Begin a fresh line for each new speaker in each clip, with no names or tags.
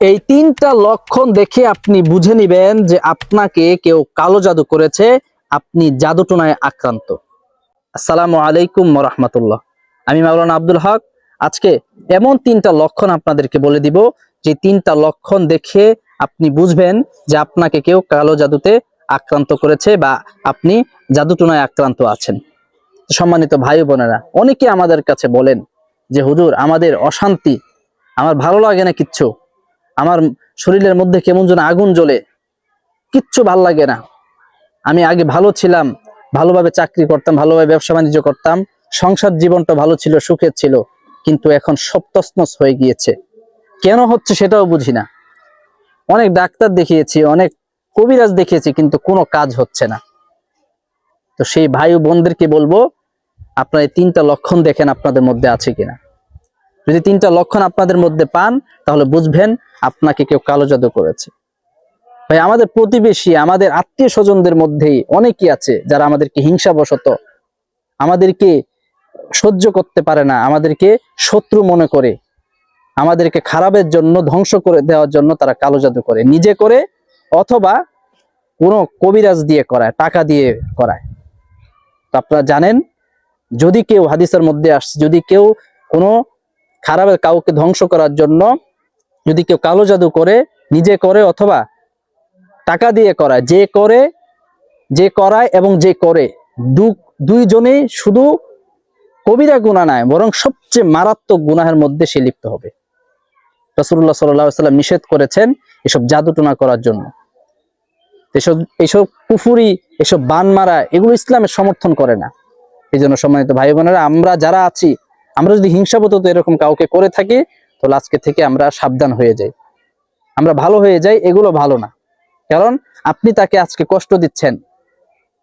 এই তিনটা লক্ষণ দেখে আপনি বুঝে নিবেন যে আপনাকে কেউ কালো জাদু করেছে, আপনি জাদুটোনায় আক্রান্ত। আসসালামু আলাইকুম ওয়া রাহমাতুল্লাহ। আমি মাওলানা আব্দুল হক। আজকে এমন তিনটা লক্ষণ আপনাদেরকে বলে দিব, যে তিনটা লক্ষণ দেখে আপনি বুঝবেন যে আপনাকে কেউ কালো জাদুতে আক্রান্ত করেছে বা আপনি জাদুটোনায় আক্রান্ত আছেন। সম্মানিত ভাই বোনেরা, অনেকে আমাদের কাছে বলেন যে হুজুর, আমাদের অশান্তি, আমার ভালো লাগে না কিচ্ছু, আমার শরীরের মধ্যে কেমন যেন আগুন জ্বলে, কিচ্ছু ভাল লাগে না। আমি আগে ভালো ছিলাম, ভালোভাবে চাকরি করতাম, ভালোভাবে ব্যবসা বাণিজ্য করতাম, সংসার জীবনটা ভালো ছিল, সুখের ছিল, কিন্তু এখন সব তছনছ হয়ে গিয়েছে। কেন হচ্ছে সেটাও বুঝি না। অনেক ডাক্তার দেখিয়েছি, অনেক কবিরাজ দেখিয়েছি, কিন্তু কোনো কাজ হচ্ছে না। তো সেই ভাই ও বোনদেরকে বলবো, আপনারা এই তিনটা লক্ষণ দেখেন আপনাদের মধ্যে আছে কিনা। যদি তিনটা লক্ষণ আপনাদের মধ্যে পান, তাহলে বুঝবেন আপনাকে কেউ কালো জাদু করেছে। ভাই, আমাদের প্রতিবেশী, আমাদের আত্মীয় স্বজনদের মধ্যেই অনেকেই আছে যারা আমাদেরকে হিংসাবশত, আমাদেরকে সহ্য করতে পারে না, আমাদেরকে শত্রু মনে করে, আমাদেরকে খারাপের জন্য, ধ্বংস করে দেওয়ার জন্য তারা কালো জাদু করে, নিজে করে অথবা কোনো কবিরাজ দিয়ে করায়, টাকা দিয়ে করায়। তো আপনারা জানেন, যদি কেউ, হাদিসের মধ্যে আসছে, যদি কেউ কোনো খারাপের, কাউকে ধ্বংস করার জন্য যদি কেউ কালো জাদু করে, নিজে করে অথবা টাকা দিয়ে করায়, যে করে, যে করায় এবং যে করে, দুইজনেই শুধু কবিরা গুনাহ নয়, বরং সবচেয়ে মারাত্মক গুনাহের মধ্যে সে লিপ্ত হবে। রাসূলুল্লাহ সাল্লাল্লাহু আলাইহি ওয়াসাল্লাম নিষেধ করেছেন এসব জাদুটোনা করার জন্য। এসব কুফরি, এসব বান মারা, এগুলো ইসলামের সমর্থন করে না। এই জন্য সম্মানিত ভাই বোনেরা, আমরা যারা আছি, আমরা যদি হিংসাবশত এরকম কাউকে করে থাকি, তাহলে আজকে থেকে আমরা সাবধান হয়ে যাই, আমরা ভালো হয়ে যাই। এগুলো ভালো না, কারণ আপনি তাকে আজকে কষ্ট দিচ্ছেন,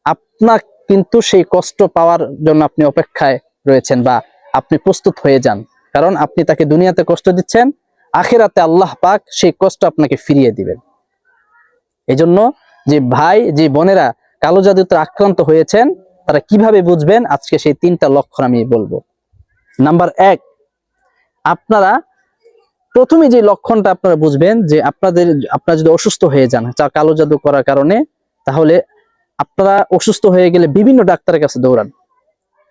আপনার কিন্তু সেই কষ্ট পাওয়ার জন্য আপনি অপেক্ষায় রয়েছেন, বা আপনি প্রস্তুত হয়ে যান। কারণ আপনি তাকে দুনিয়াতে কষ্ট দিচ্ছেন, আখিরাতে আল্লাহ পাক সেই কষ্ট আপনাকে ফিরিয়ে দিবেন। এই জন্য যে ভাই, যে বোনেরা কালো জাদুতে আক্রান্ত হয়েছেন, তারা কিভাবে বুঝবেন, আজকে সেই তিনটা লক্ষণ আমি বলবো। নাম্বার 1, আপনারা প্রথমে যে লক্ষণটা আপনারা বুঝবেন, যে আপনারা যদি অসুস্থ হয়ে যান কালো জাদু করার কারণে, তাহলে আপনারা অসুস্থ হয়ে গেলে বিভিন্ন ডাক্তারের কাছে দৌড়ান,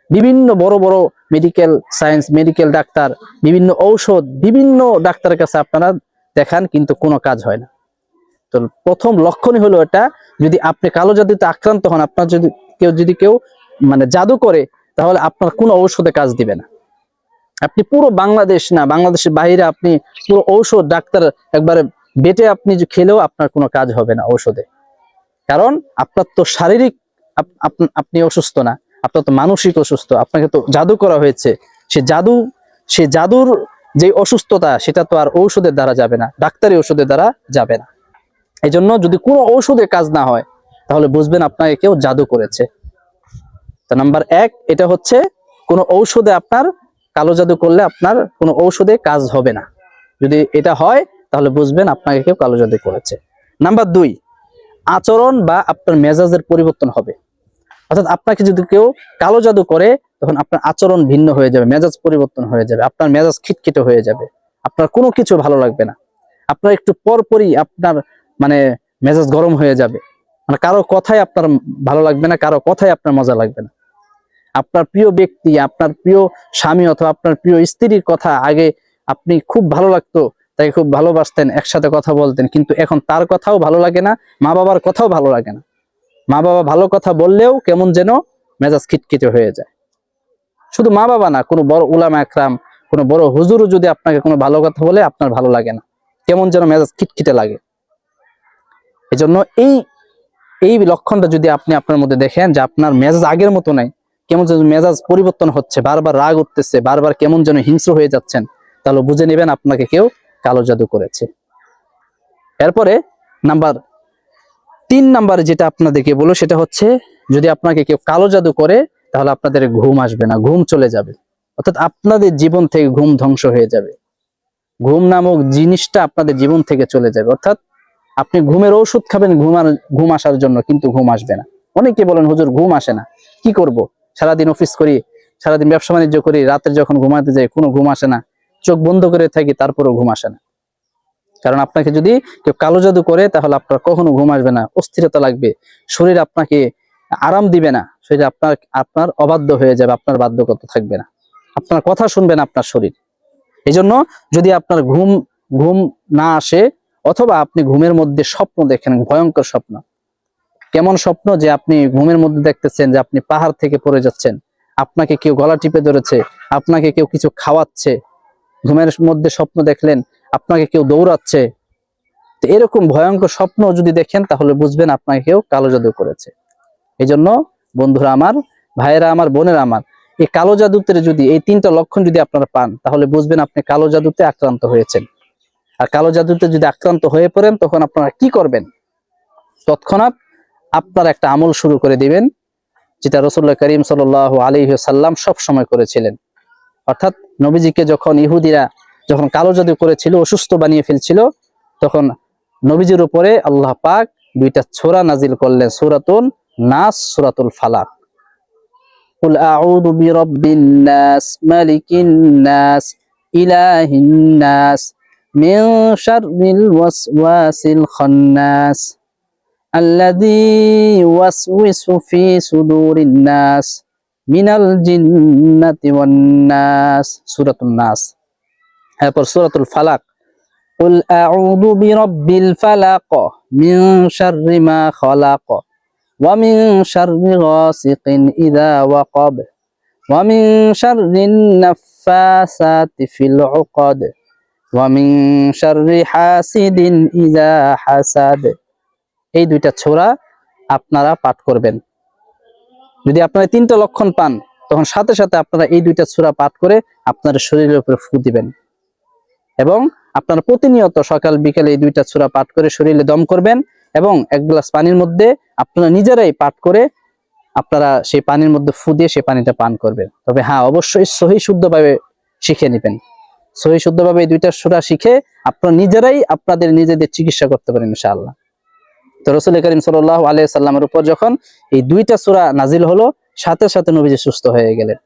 বিভিন্ন বড় বড় মেডিকেল ডাক্তার, বিভিন্ন ঔষধ, বিভিন্ন ডাক্তারের কাছে আপনারা দেখান, কিন্তু কোনো কাজ হয় না। তো প্রথম লক্ষণই হলো এটা, যদি আপনি কালো জাদুতে আক্রান্ত হন, আপনার যদি কেউ মানে জাদু করে, তাহলে আপনার কোনো ঔষধে কাজ দিবে না। আপনি পুরো বাংলাদেশ না, বাংলাদেশের বাইরে আপনি পুরো ঔষধ, ডাক্তার একবারে বেটে আপনি খেলেও আপনার কোনো কাজ হবে না ঔষধে। কারণ আপনার তো শারীরিক, আপনি অসুস্থ না, আপনার তো মানসিক অসুস্থ, আপনাকে তো জাদু করা হয়েছে। সে জাদুর যে অসুস্থতা, সেটা তো আর ঔষধের দ্বারা যাবে না, ডাক্তারি ওষুধের দ্বারা যাবে না। এই জন্য যদি কোনো ঔষধে কাজ না হয়, তাহলে বুঝবেন আপনাকে কেউ জাদু করেছে। তো নাম্বার 1, এটা হচ্ছে, কোনো ঔষধে আপনার কালো জাদু করলে আপনার কোনো ঔষধে কাজ হবে না। যদি এটা হয়, তাহলে বুঝবেন আপনাকে কেউ কালো জাদু করেছে। নাম্বার 2, আচরণ বা আপনার মেজাজের পরিবর্তন হবে। অর্থাৎ আপনাকে যদি কেউ কালো জাদু করে, তখন আপনার আচরণ ভিন্ন হয়ে যাবে, মেজাজ পরিবর্তন হয়ে যাবে, আপনার মেজাজ খিটখিটে হয়ে যাবে, আপনার কোনো কিছু ভালো লাগবে না, আপনার একটু পরপরই আপনার মানে মেজাজ গরম হয়ে যাবে, মানে কারো কথাই আপনার ভালো লাগবে না, কারো কথাই আপনার মজা লাগবে না। আপনার প্রিয় ব্যক্তি, আপনার প্রিয় স্বামী অথবা আপনার প্রিয় স্ত্রীর কথা আগে আপনি খুব ভালো লাগতো, তাকে খুব ভালোবাসতেন, একসাথে কথা বলতেন, কিন্তু এখন তার কথাও ভালো লাগে না, মা বাবার কথাও ভালো লাগে না। মা বাবা ভালো কথা বললেও কেমন যেন মেজাজ খিটখিটে হয়ে যায়। শুধু মা বাবা না, কোনো বড় উলামা একরাম, কোনো বড় হুজুরও যদি আপনাকে কোনো ভালো কথা বলে, আপনার ভালো লাগে না, কেমন যেন মেজাজ খিটখিটে লাগে। এই জন্য এই লক্ষণটা যদি আপনি আপনার মধ্যে দেখেন, যে আপনার মেজাজ আগের মতো নাই, কেমন যেন মেজাজ পরিবর্তন হচ্ছে, বারবার রাগ উঠতেছে, বারবার কেমন যেন হিংস্র হয়ে যাচ্ছেন, তাহলে বুঝে নেবেন আপনাকে কেউ কালো জাদু করেছে। এরপরে নাম্বার 3 যেটা আপনাদেরকে বলো, সেটা হচ্ছে, যদি আপনাকে কেউ কালো জাদু করে, তাহলে আপনাদের ঘুম আসবে না, ঘুম চলে যাবে। অর্থাৎ আপনাদের জীবন থেকে ঘুম ধ্বংস হয়ে যাবে, ঘুম নামক জিনিসটা আপনাদের জীবন থেকে চলে যাবে। অর্থাৎ আপনি ঘুমের ঔষধ খাবেন ঘুম আসার জন্য, কিন্তু ঘুম আসবে না। অনেকে বলেন হুজুর ঘুম আসে না, কি করব, সারাদিন অফিস করি, সারাদিন ব্যবসা বাণিজ্য করি, রাতের যখন ঘুমাতে যাই কোনো ঘুম আসে না, চোখ বন্ধ করে থাকি, তারপরেও ঘুম আসে না। কারণ আপনাকে যদি কেউ কালো জাদু করে তাহলে আপনার কখনো ঘুম আসবে না, অস্থিরতা লাগবে, শরীর আপনাকে আরাম দিবে না, শরীর আপনার অবাধ্য হয়ে যাবে, আপনার বাধ্যকতা থাকবে না, আপনার কথা শুনবে না আপনার শরীর। এই জন্য যদি আপনার ঘুম না আসে, অথবা আপনি ঘুমের মধ্যে স্বপ্ন দেখেন, ভয়ঙ্কর স্বপ্ন, কেমন স্বপ্ন, যে আপনি ঘুমের মধ্যে দেখতেছেন যে আপনি পাহাড় থেকে পড়ে যাচ্ছেন, আপনাকে কেউ গলা টিপে ধরেছে, আপনাকে কেউ কিছু খাওয়াচ্ছে, ঘুমের মধ্যে স্বপ্ন দেখলেন আপনাকে কেউ দৌড়াচ্ছে, তো এরকম ভয়ঙ্কর স্বপ্ন যদি দেখেন তাহলে বুঝবেন আপনাকে কেউ কালো জাদু করেছে। এই জন্য বন্ধুরা আমার, ভাইয়েরা আমার, বোনেরা আমার, এই কালো জাদুতে যদি এই 3টা লক্ষণ যদি আপনারা পান তাহলে বুঝবেন আপনি কালো জাদুতে আক্রান্ত হয়েছেন। আর কালো জাদুতে যদি আক্রান্ত হয়ে পড়েন তখন আপনারা কি করবেন? তৎক্ষণাৎ আপনার একটা আমল শুরু করে দিবেন, যেটা রাসূলুল্লাহ করিম সাল্লাল্লাহু আলাইহি ওয়াসাল্লাম সব সময় করেছিলেন। অর্থাৎ নবীজিকে যখন ইহুদিরা যখন কালো জাদু করেছিল, অসুস্থ বানিয়ে ফেলছিল, তখন নবীজির উপরে আল্লাহ পাক 2টা সূরা নাজিল করলেন, সূরাতুন নাস, সূরাতুল ফালাক। কুল আউযু বিরাব্বিন নাস, মালিকিন নাস, ইলাহিন নাস, মিন শাররিল ওয়াসওয়াসিল খান্নাস, আল্লাযী ইউওয়াসওয়িসু ফি সুদুরিন নাস মিনাল জিন্নাতি ওয়ান নাস, সূরাতুন নাস। এরপর সূরাতুল ফালাক, কুল আউযু বিরাব্বিল ফালাক মিন শাররি মা খালাক ওয়া মিন শাররি গাসিকিন ইযা ওয়াকাব ওয়া মিন শাররিন নাফাসাতি ফিল উকাদ ওয়া মিন শাররি হাসিদিন ইযা হাসাদ। এই 2টা সূরা আপনারা পাঠ করবেন। যদি আপনারা 3টা লক্ষণ পান তখন সাথে সাথে আপনারা এই 2টা সূরা পাঠ করে আপনার শরীরের উপরে ফু দিবেন, এবং আপনারা প্রতিনিয়ত সকাল বিকেলে এই 2টা সূরা পাঠ করে শরীরে দম করবেন, এবং 1 গ্লাস পানির মধ্যে আপনারা নিজেরাই পাঠ করে আপনারা সেই পানির মধ্যে ফু দিয়ে সেই পানিটা পান করবেন। তবে হ্যাঁ, অবশ্যই সহি শুদ্ধভাবে শিখে নেবেন। সহি শুদ্ধভাবে এই 2টা সূরা শিখে আপনারা নিজেরাই আপনাদের নিজেদের চিকিৎসা করতে পারেন ইনশাআল্লাহ। তো রাসূল করিম সাল্লাল্লাহু আলাইহি সাল্লামের উপর যখন এই 2টা সূরা নাজিল হলো, সাথে সাথে নবীজি সুস্থ হয়ে গেলেন।